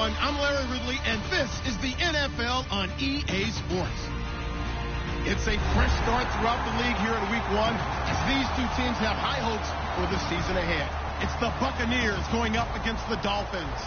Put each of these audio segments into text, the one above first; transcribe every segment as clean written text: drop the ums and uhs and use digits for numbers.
everyone. I'm Larry Ridley, and this is the NFL on EA Sports. It's a fresh start throughout the league here in Week 1 as these two teams have high hopes for the season ahead. It's the Buccaneers going up against the Dolphins.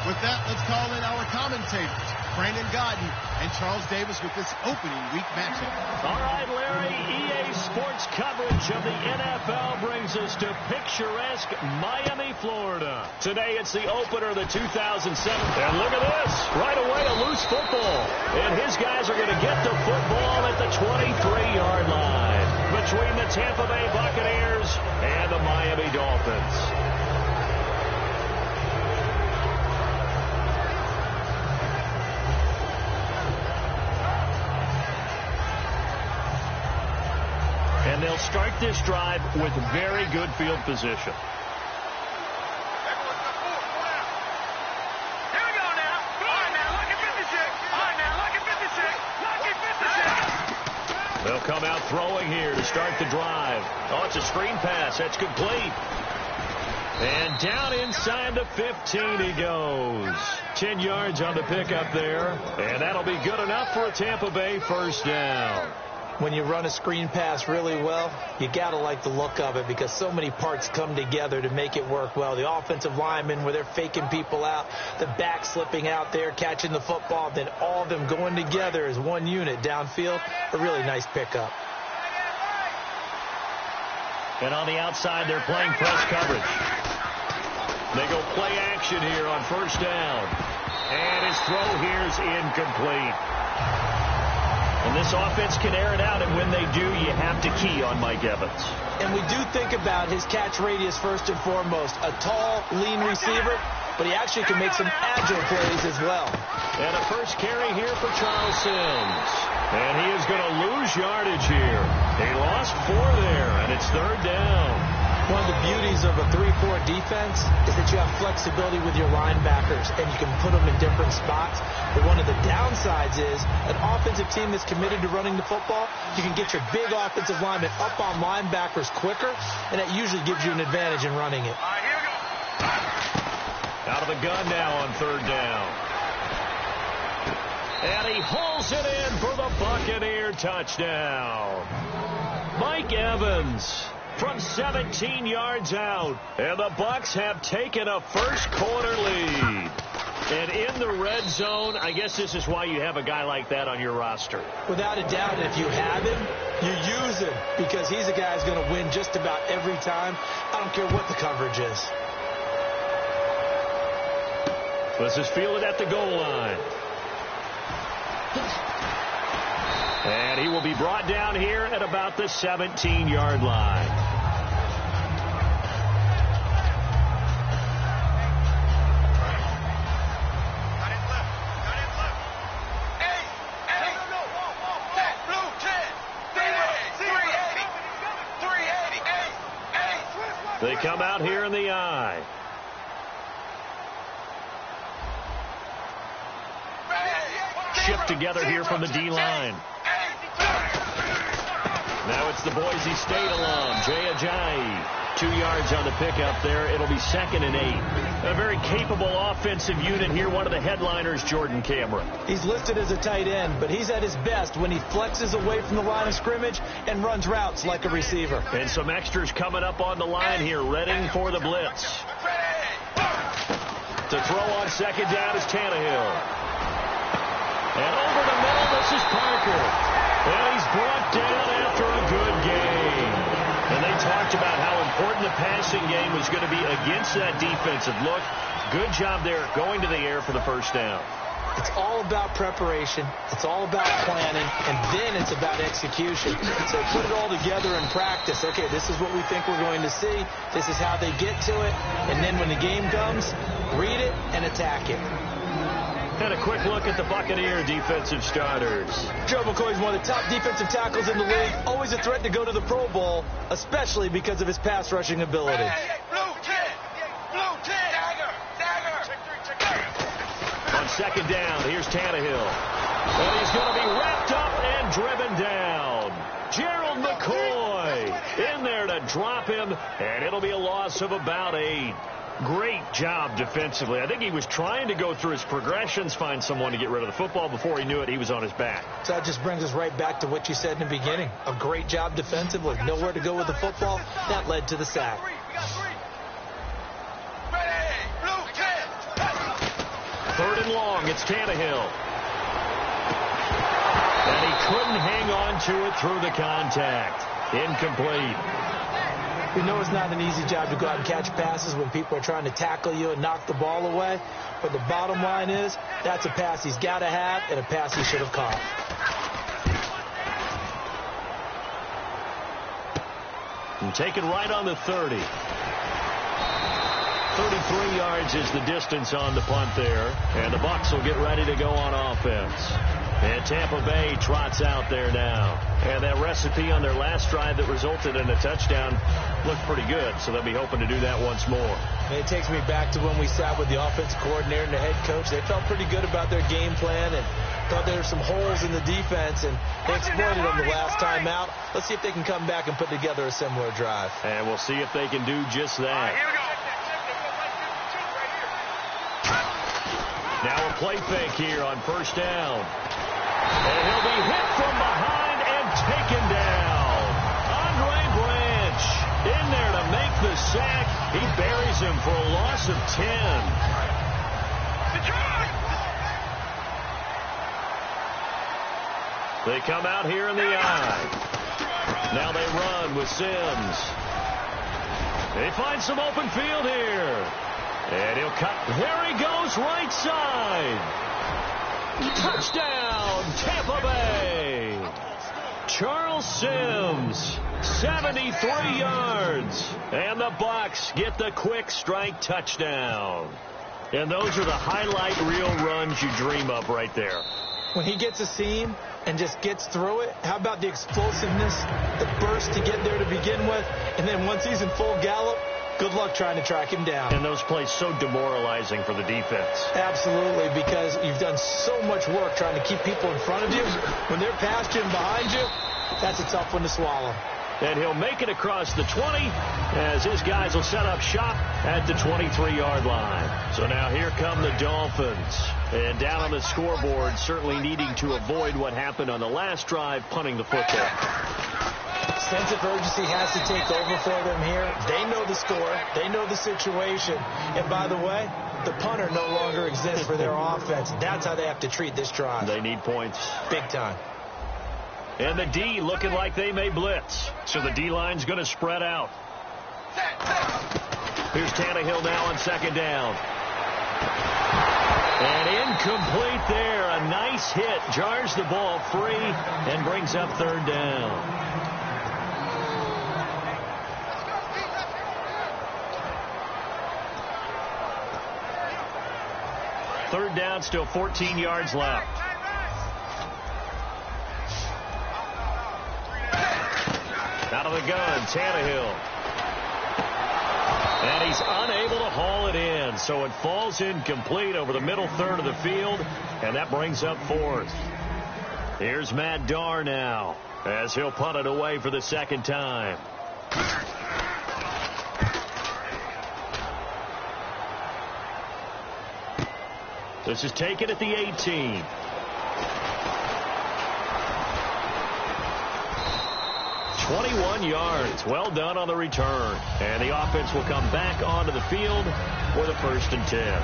With that, let's call in our commentators, Brandon Godden and Charles Davis, with this opening week matchup. All right, Larry, EA Sports coverage of the NFL brings us to picturesque Miami, Florida. Today it's the opener of the 2007. And look at this. Right away, a loose football. And his guys are going to get the football at the 23-yard line between the Tampa Bay Buccaneers and the Miami Dolphins. And they'll start this drive with very good field position. Here we go now. All right, now, look at 56. All right, now, look at 56. Look at 56. They'll come out throwing here to start the drive. Oh, it's a screen pass. That's complete. And down inside the 15 he goes. 10 yards on the pickup there. And that'll be good enough for a Tampa Bay first down. When you run a screen pass really well, you got to like the look of it because so many parts come together to make it work well. The offensive linemen, where they're faking people out, the back slipping out there, catching the football, then all of them going together as one unit downfield. A really nice pickup. And on the outside, they're playing press coverage. They go play action here on first down. And his throw here is incomplete. And this offense can air it out, and when they do, you have to key on Mike Evans. And we do think about his catch radius first and foremost. A tall, lean receiver, but he actually can make some agile plays as well. And a first carry here for Charles Sims. And he is going to lose yardage here. He lost 4 there, and it's third down. One of the beauties of a 3-4 defense is that you have flexibility with your linebackers, and you can put them in different spots. But one of the downsides is an offensive team that's committed to running the football, you can get your big offensive linemen up on linebackers quicker, and that usually gives you an advantage in running it. All right, here we go. Out of the gun now on third down. And he hauls it in for the Buccaneer touchdown. Mike Evans from 17 yards out. And the Bucs have taken a first quarter lead. And in the red zone, I guess this is why you have a guy like that on your roster. Without a doubt, if you have him, you use him because he's a guy who's going to win just about every time. I don't care what the coverage is. This is fielded at the goal line. And he will be brought down here at about the 17-yard line. They come out here in the eye. Shipped together here from the D-line. Now it's the Boise State alum, Jay Ajayi. 2 yards on the pickup there. It'll be 2nd and 8. A very capable offensive unit here. One of the headliners, Jordan Cameron. He's listed as a tight end, but he's at his best when he flexes away from the line of scrimmage and runs routes like a receiver. And some extras coming up on the line here, readying for the blitz. To throw on second down is Tannehill. And over the middle, this is Parker. And he's brought down after a good game. And they talked about how important the passing game was going to be against that defensive look. Good job there going to the air for the first down. It's all about preparation. It's all about planning. And then it's about execution. So put it all together in practice. Okay, this is what we think we're going to see. This is how they get to it. And then when the game comes, read it and attack it. And a quick look at the Buccaneer defensive starters. Joe McCoy is one of the top defensive tackles in the league. Always a threat to go to the Pro Bowl, especially because of his pass rushing ability. Blue 10. Dagger. On second down, here's Tannehill. And he's going to be wrapped up and driven down. Gerald McCoy in there to drop him, and it'll be a loss of about 8. Great job defensively. I think he was trying to go through his progressions, find someone to get rid of the football. Before he knew it, he was on his back. So that just brings us right back to what you said in the beginning. A great job defensively. Nowhere to go with the football. That led to the sack. Third and long. It's Tannehill. And he couldn't hang on to it through the contact. Incomplete. You know it's not an easy job to go out and catch passes when people are trying to tackle you and knock the ball away. But the bottom line is, that's a pass he's got to have and a pass he should have caught. And taken right on the 30. 33 yards is the distance on the punt there. And the Bucs will get ready to go on offense. And Tampa Bay trots out there now. And that recipe on their last drive that resulted in a touchdown looked pretty good. So they'll be hoping to do that once more. And it takes me back to when we sat with the offensive coordinator and the head coach. They felt pretty good about their game plan and thought there were some holes in the defense. And they exploited them the last time out. Let's see if they can come back and put together a similar drive. And we'll see if they can do just that. Here we go. Now a play fake here on first down. And he'll be hit from behind and taken down. Andre Branch in there to make the sack. He buries him for a loss of 10. They come out here in the eye. Now they run with Sims. They find some open field here. And he'll cut. There he goes, right side. Touchdown, Tampa Bay. Charles Sims, 73 yards. And the Bucs get the quick strike touchdown. And those are the highlight reel runs you dream of right there. When he gets a seam and just gets through it, how about the explosiveness, the burst to get there to begin with, and then once he's in full gallop, good luck trying to track him down. And those plays so demoralizing for the defense. Absolutely, because you've done so much work trying to keep people in front of you. When they're past you and behind you, that's a tough one to swallow. And he'll make it across the 20 as his guys will set up shop at the 23-yard line. So now here come the Dolphins. And down on the scoreboard, certainly needing to avoid what happened on the last drive, punting the football. Sense of urgency has to take over for them here. They know the score. They know the situation. And by the way, the punter no longer exists for their offense. That's how they have to treat this drive. They need points. Big time. And the D looking like they may blitz. So the D-line's going to spread out. Here's Tannehill now on second down. And incomplete there. A nice hit. Jars the ball free and brings up third down. Third down, still 14 yards left. Out of the gun, Tannehill. And he's unable to haul it in, so it falls incomplete over the middle third of the field, and that brings up fourth. Here's Matt Darr now, as he'll punt it away for the second time. This is taken at the 18. .21 yards. Well done on the return. And the offense will come back onto the field for the 1st and 10.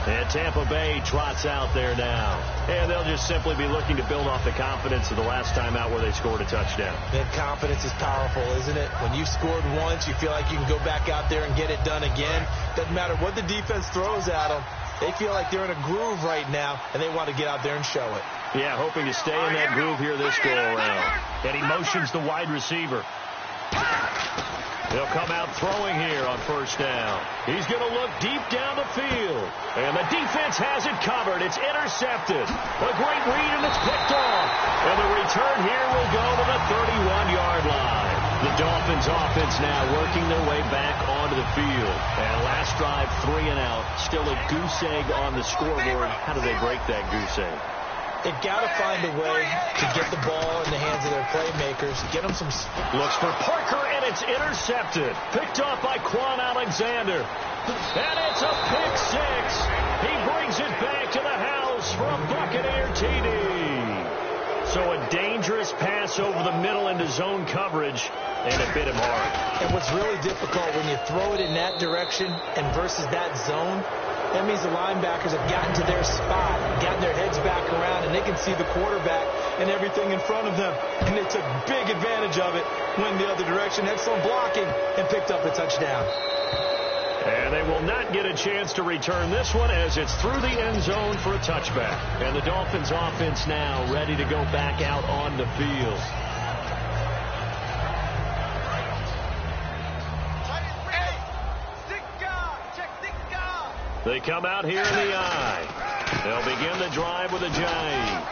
And Tampa Bay trots out there now. And they'll just simply be looking to build off the confidence of the last time out where they scored a touchdown. That confidence is powerful, isn't it? When you've scored once, you feel like you can go back out there and get it done again. Doesn't matter what the defense throws at them. They feel like they're in a groove right now, and they want to get out there and show it. Yeah, hoping to stay in that groove here this go-around. And he motions the wide receiver. He'll come out throwing here on first down. He's going to look deep down the field. And the defense has it covered. It's intercepted. A great read, and it's picked off. And the return here will go to the 31-yard line. The Dolphins offense now working their way back onto the field. And last drive, 3 and out. Still a goose egg on the scoreboard. How do they break that goose egg? They've got to find a way to get the ball in the hands of their playmakers, get them some... Looks for Parker, and it's intercepted. Picked off by Quan Alexander. And it's a pick six. He brings it back to the house for a Buccaneer TD. So a dangerous pass over the middle into zone coverage, and it bit him hard. And what's really difficult when you throw it in that direction and versus that zone, that means the linebackers have gotten to their spot, gotten their heads back around, and they can see the quarterback and everything in front of them. And they took big advantage of it, went the other direction, excellent blocking, and picked up a touchdown. And they will not get a chance to return this one as it's through the end zone for a touchback. And the Dolphins offense now ready to go back out on the field. They come out here in the eye. They'll begin the drive with a jive.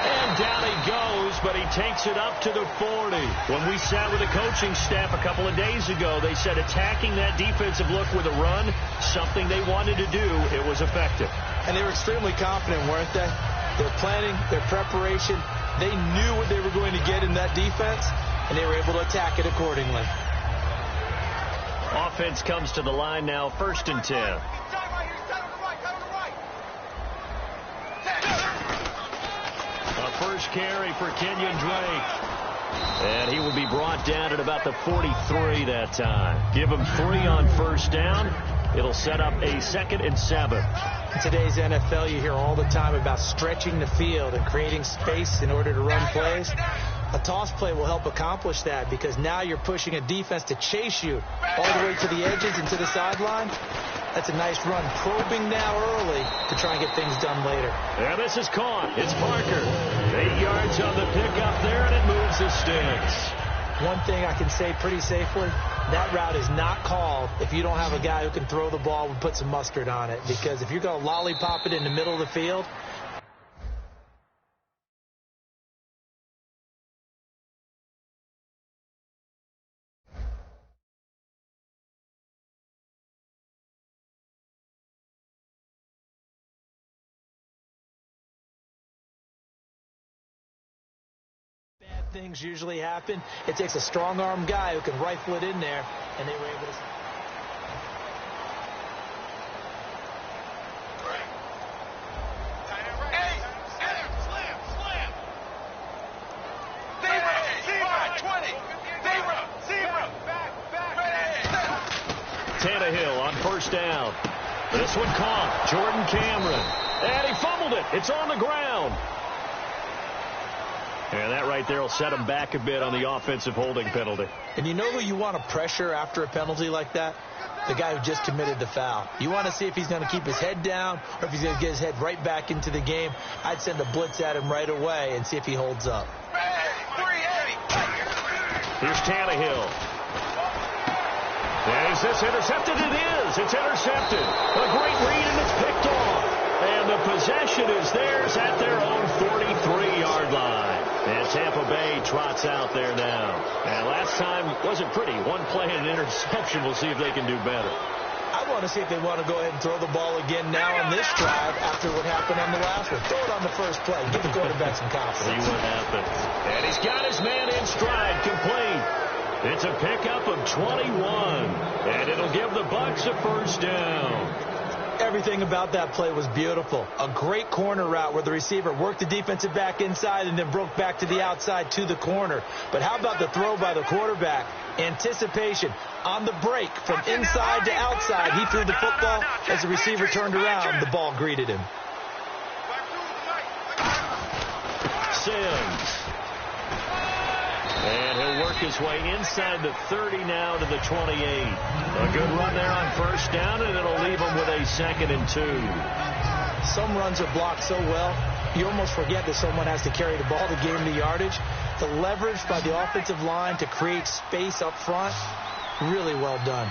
And down he goes, but he takes it up to the 40. When we sat with the coaching staff a couple of days ago, they said attacking that defensive look with a run, something they wanted to do, it was effective. And they were extremely confident, weren't they? Their planning, their preparation, they knew what they were going to get in that defense, and they were able to attack it accordingly. Offense comes to the line now, 1st and 10. First carry for Kenyon Drake. And he will be brought down at about the 43 that time. Give him 3 on 1st down. It'll set up a 2nd and 7. In today's NFL, you hear all the time about stretching the field and creating space in order to run plays. A toss play will help accomplish that because now you're pushing a defense to chase you all the way to the edges and to the sideline. That's a nice run, probing now early to try and get things done later. And this is caught. It's Parker. 8 yards on the pickup there, and it moves the sticks. One thing I can say pretty safely, that route is not called if you don't have a guy who can throw the ball and put some mustard on it. Because if you're going to lollipop it in the middle of the field, things usually happen. It takes a strong-arm guy who can rifle it in there, and they were able to... Tannehill on 1st down. This one caught. Jordan Cameron. And he fumbled it. It's on the ground. And that right there will set him back a bit on the offensive holding penalty. And you know who you want to pressure after a penalty like that? The guy who just committed the foul. You want to see if he's going to keep his head down or if he's going to get his head right back into the game. I'd send a blitz at him right away and see if he holds up. Here's Tannehill. Is this intercepted? It is. It's intercepted. A great read, and it's picked off. And the possession is theirs at their own 43-yard line. And Tampa Bay trots out there now. And last time wasn't pretty. One play and an interception. We'll see if they can do better. I want to see if they want to go ahead and throw the ball again now on this drive after what happened on the last one. Throw it on the first play. Give the quarterback some confidence. See what happens. And he's got his man in stride, complete. It's a pickup of 21. And it'll give the Bucs a 1st down. Everything about that play was beautiful. A great corner route where the receiver worked the defensive back inside and then broke back to the outside to the corner. But how about the throw by the quarterback? Anticipation on the break from inside to outside. He threw the football. As the receiver turned around, the ball greeted him. Sims. And he'll work his way inside the 30 now to the 28. A good run there on 1st down, and it'll leave him with a 2nd and 2. Some runs are blocked so well, you almost forget that someone has to carry the ball to gain the yardage. The leverage by the offensive line to create space up front, really well done.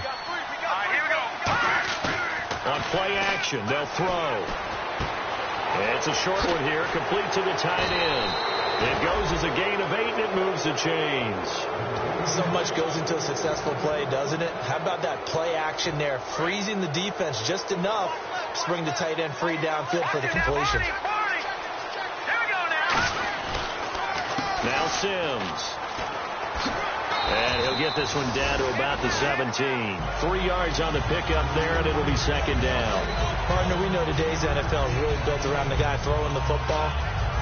On play action, they'll throw. It's a short one here, complete to the tight end. It goes as a gain of 8, and it moves the chains. So much goes into a successful play, doesn't it? How about that play action there, freezing the defense just enough to bring the tight end free downfield for the completion. Now Sims. And he'll get this one down to about the 17. 3 yards on the pickup there, and it'll be second down. Partner, we know today's NFL is really built around the guy throwing the football.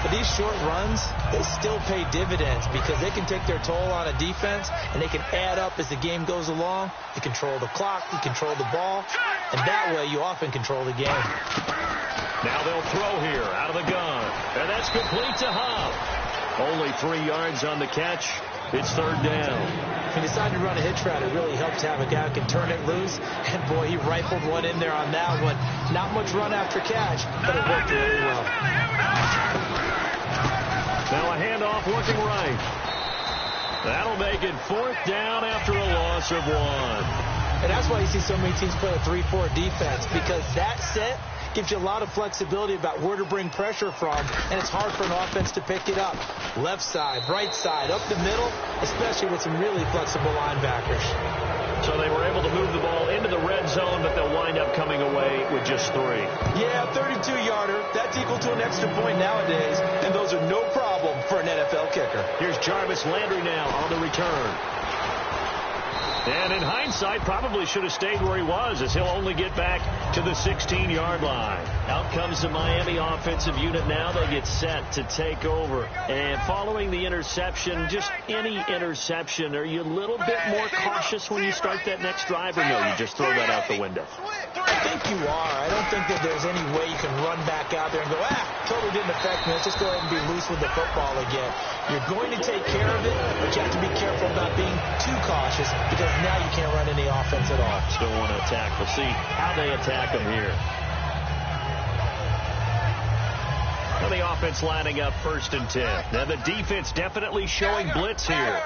But these short runs, they still pay dividends because they can take their toll on a defense, and they can add up as the game goes along. You control the clock, you control the ball, and that way you often control the game. Now they'll throw here out of the gun, and that's complete to Huff. Only 3 yards on the catch. It's third down. He decided to run a hitch route. It really helps to have a guy who can turn it loose. And, boy, he rifled one in there on that one. Not much run after catch, but it worked really well. Now a handoff working right. That'll make it fourth down after a loss of 1. And that's why you see so many teams play a 3-4 defense, because that set gives you a lot of flexibility about where to bring pressure from, and it's hard for an offense to pick it up. Left side, right side, up the middle, especially with some really flexible linebackers. So they were able to move the ball into the red zone, but they'll wind up coming away with just 3. Yeah, 32-yarder. That's equal to an extra point nowadays, and those are no problem for an NFL kicker. Here's Jarvis Landry now on the return. And in hindsight, probably should have stayed where he was, as he'll only get back to the 16-yard line. Out comes the Miami offensive unit now. They get set to take over. And following the interception, just any interception, are you a little bit more cautious when you start that next drive, or no, you just throw that out the window? I think you are. I don't think that there's any way you can run back out there and go, totally didn't affect me. Let's just go ahead and be loose with the football again. You're going to take care of it, but you have to be careful about being too cautious, because now you can't run any offense at all. Still want to attack. We'll see how they attack them here. Well, the offense lining up 1st and 10. Now the defense definitely showing blitz here.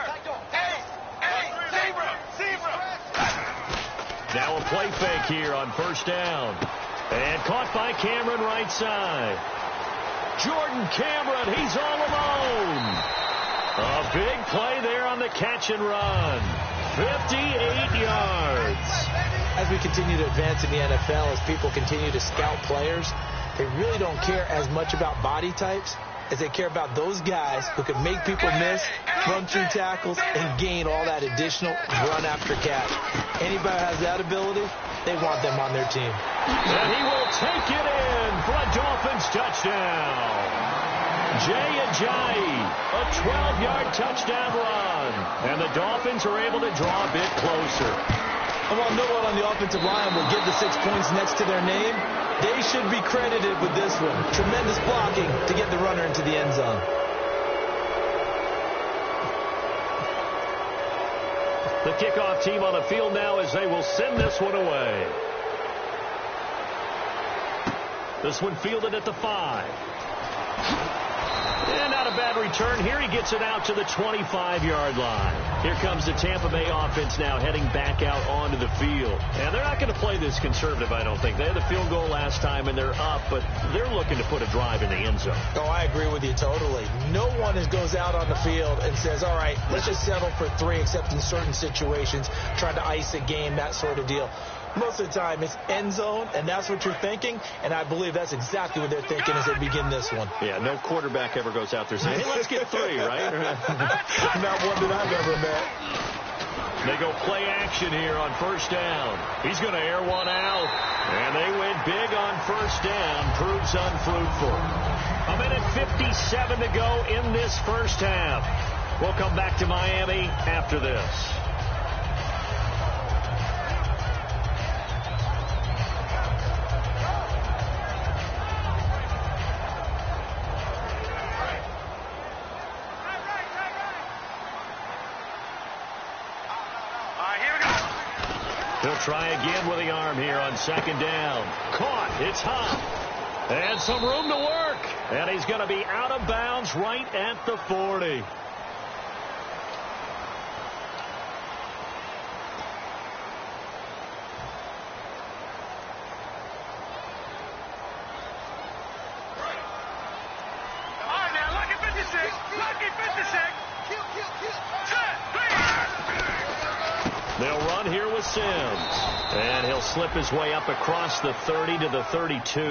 Now a play fake here on 1st down. And caught by Cameron right side. Jordan Cameron, he's all alone. A big play there on the catch and run. 58 yards. As we continue to advance in the NFL, as people continue to scout players, they really don't care as much about body types as they care about those guys who can make people miss, run through tackles, and gain all that additional run after catch. Anybody who has that ability, they want them on their team. And he will take it in for a Dolphins touchdown. Jay Ajayi, a 12-yard touchdown run. And the Dolphins are able to draw a bit closer. And while no one on the offensive line will give the 6 points next to their name, they should be credited with this one. Tremendous blocking to get the runner into the end zone. The kickoff team on the field now as they will send this one away. This one fielded at the 5. And not a bad return. Here he gets it out to the 25-yard line. Here comes the Tampa Bay offense now heading back out onto the field. And they're not going to play this conservative, I don't think. They had the field goal last time, and they're up, but they're looking to put a drive in the end zone. Oh, I agree with you totally. No one goes out on the field and says, all right, let's just settle for 3, except in certain situations, trying to ice a game, that sort of deal. Most of the time, it's end zone, and that's what you're thinking, and I believe that's exactly what they're thinking as they begin this one. Yeah, no quarterback ever goes out there saying, hey, let's get 3, right? Not one that I've ever met. They go play action here on 1st down. He's going to air one out, and they went big on 1st down. Proves unfruitful. A minute 57 to go in this first half. We'll come back to Miami after this. He'll try again with the arm here on 2nd down. Caught. It's Huff. And some room to work. And he's going to be out of bounds right at the 40. They'll run here with Sims. And he'll slip his way up across the 30 to the 32.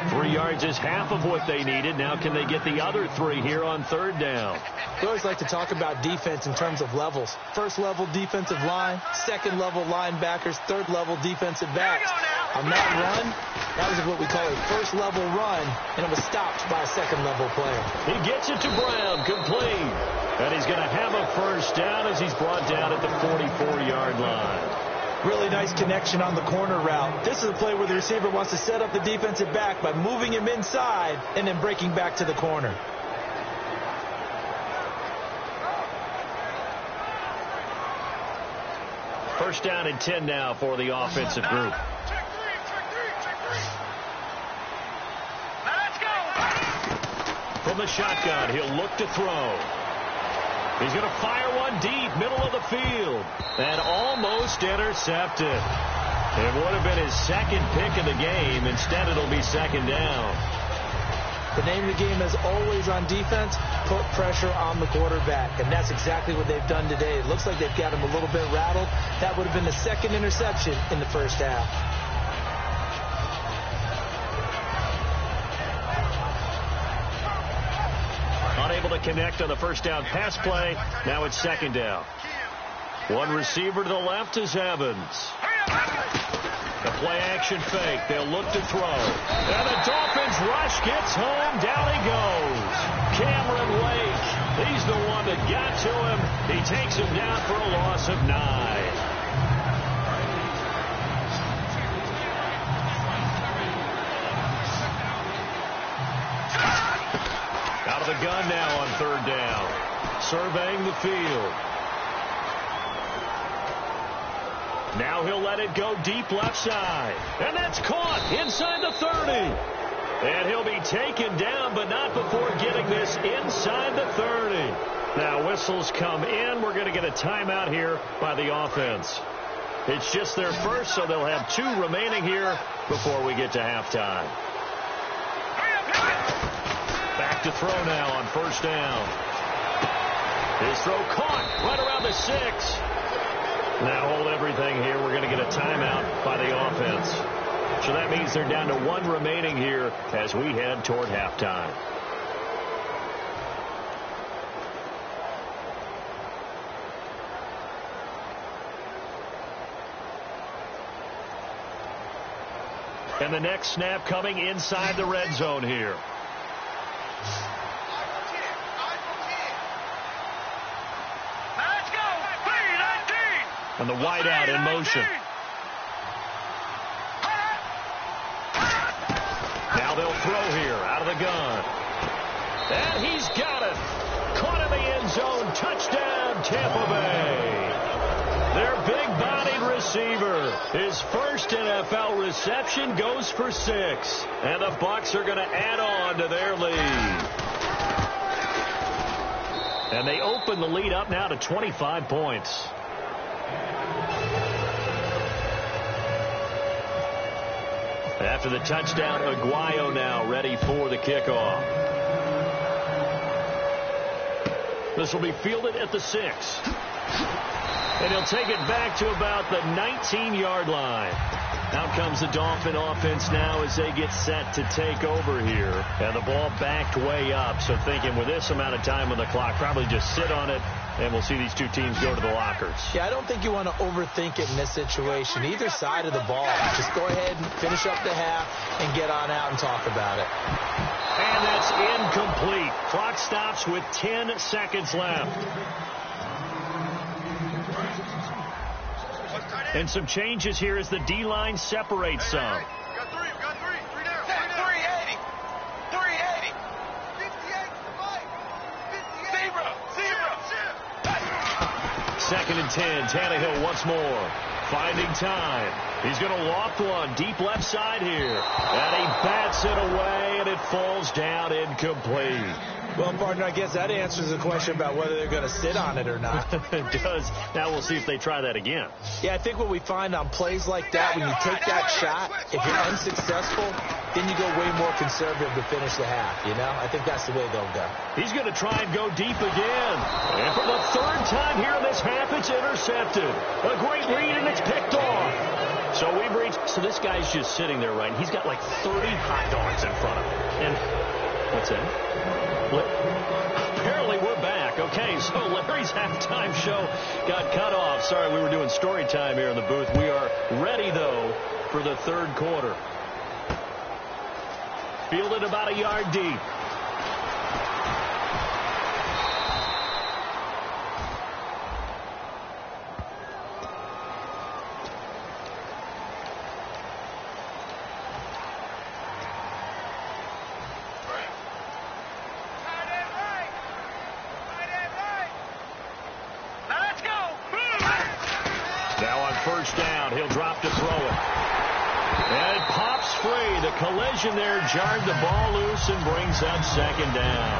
3 yards is half of what they needed. Now can they get the other 3 here on third down? We always like to talk about defense in terms of levels. First level defensive line, second level linebackers, third level defensive backs. On that run, that was what we call a first level run, and it was stopped by a second level player. He gets it to Brown, complete. And he's going to have a first down as he's brought down at the 44-yard line. Really nice connection on the corner route. This is a play where the receiver wants to set up the defensive back by moving him inside and then breaking back to the corner. First down and 10 now for the offensive group. Let's go. From the shotgun, he'll look to throw. He's going to fire one deep, middle of the field, and almost intercepted. It would have been his second pick of the game. Instead, it'll be second down. The name of the game is always on defense, put pressure on the quarterback, and that's exactly what they've done today. It looks like they've got him a little bit rattled. That would have been the second interception in the first half. Unable to connect on the first down pass play. Now it's second down. One receiver to the left is Evans. The play action fake. They'll look to throw. And the Dolphins rush gets home. Down he goes. Cameron Lake. He's the one that got to him. He takes him down for a loss of 9. Out of the gun now on third down. Surveying the field. Now he'll let it go deep left side. And that's caught inside the 30. And he'll be taken down, but not before getting this inside the 30. Now whistles come in. We're going to get a timeout here by the offense. It's just their first, so they'll have 2 remaining here before we get to halftime. Back to throw now on first down. His throw caught right around the 6. Now hold everything here. We're going to get a timeout by the offense. So that means they're down to 1 remaining here as we head toward halftime. And the next snap coming inside the red zone here. And the wideout in motion. Now they'll throw here out of the gun. And he's got it. Caught in the end zone. Touchdown, Tampa Bay. Their big-bodied receiver. His first NFL reception goes for 6. And the Bucs are going to add on to their lead. And they open the lead up now to 25 points. After the touchdown, Aguayo now ready for the kickoff. This will be fielded at the 6. And he'll take it back to about the 19-yard line. Out comes the Dolphin offense now as they get set to take over here. And the ball backed way up. So thinking with this amount of time on the clock, probably just sit on it, and we'll see these 2 teams go to the lockers. Yeah, I don't think you want to overthink it in this situation. Either side of the ball. Just go ahead and finish up the half and get on out and talk about it. And that's incomplete. Clock stops with 10 seconds left. And some changes here as the D-line separates some. Got 3 down. 380. 380. 58. 2nd and 10. Tannehill once more. Finding time. He's going to loft one deep left side here. And he bats it away, and it falls down incomplete. Well, partner, I guess that answers the question about whether they're going to sit on it or not. It does. Now we'll see if they try that again. Yeah, I think what we find on plays like that, when you take that shot, if you're unsuccessful, then you go way more conservative to finish the half, you know? I think that's the way they'll go. He's going to try and go deep again. And for the 3rd time here in this half, it's intercepted. A great read, and it's picked off. So we've reached, so this guy's just sitting there, right? He's got like 30 hot dogs in front of him. And what's that? What? Apparently we're back. Okay, so Larry's halftime show got cut off. Sorry, we were doing story time here in the booth. We are ready, though, for the third quarter. Fielded about a yard deep. First down. He'll drop to throw it. And it pops free. The collision there jarred the ball loose and brings up second down.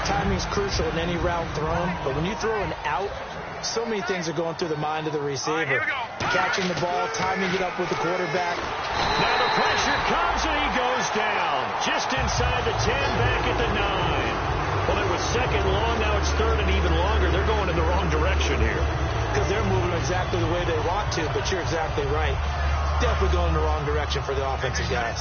Timing's crucial in any route thrown, but when you throw an out, so many things are going through the mind of the receiver. Catching the ball, timing it up with the quarterback. Now the pressure comes and he goes down. Just inside the 10, back at the 9. Well, it was second long. Now it's third and even longer. They're going in the wrong direction here. Because they're moving exactly the way they want to, but you're exactly right. Definitely going in the wrong direction for the offensive guys.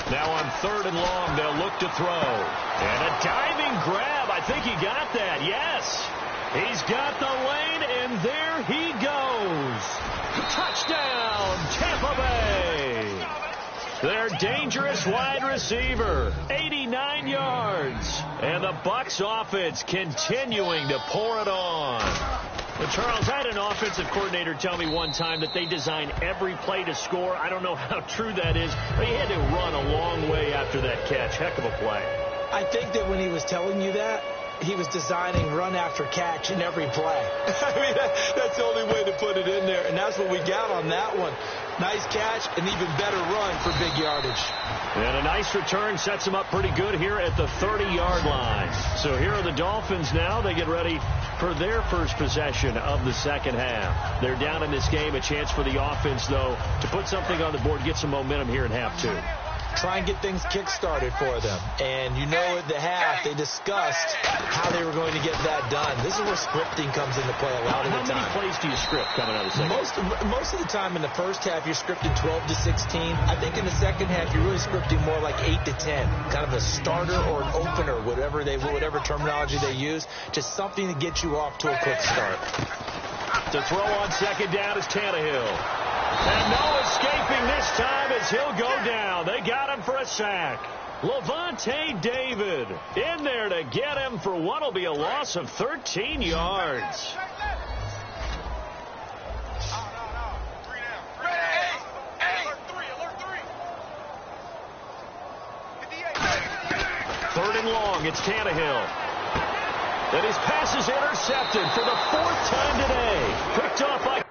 Now on third and long, they'll look to throw. And a diving grab. I think he got that. Yes. He's got the lane, and there he goes. Touchdown, Tampa Bay. Their dangerous wide receiver, 89 yards. And the Bucs offense continuing to pour it on. Well, Charles, I had an offensive coordinator tell me one time that they design every play to score. I don't know how true that is, but he had to run a long way after that catch. Heck of a play. I think that when he was telling you that, he was designing run after catch in every play. I mean, that's the only way to put it in there, and that's what we got on that one. Nice catch, an even better run for big yardage. And a nice return sets them up pretty good here at the 30-yard line. So here are the Dolphins now. They get ready for their first possession of the second half. They're down in this game. A chance for the offense, though, to put something on the board, get some momentum here in half two. Try and get things kick-started for them. And you know at the half, they discussed how they were going to get that done. This is where scripting comes into play a lot of the time. How many plays do you script coming out of the second? Most of the time in the first half, you're scripting 12 to 16. I think in the second half, you're really scripting more like 8 to 10. Kind of a starter or an opener, whatever terminology they use. Just something to get you off to a quick start. To throw on second down is Tannehill. And no escaping this time as he'll go down. They got him for a sack. Levante David in there to get him for what will be a loss of 13 yards. Third and long, it's Tannehill. And his pass is intercepted for the fourth time today. Picked off by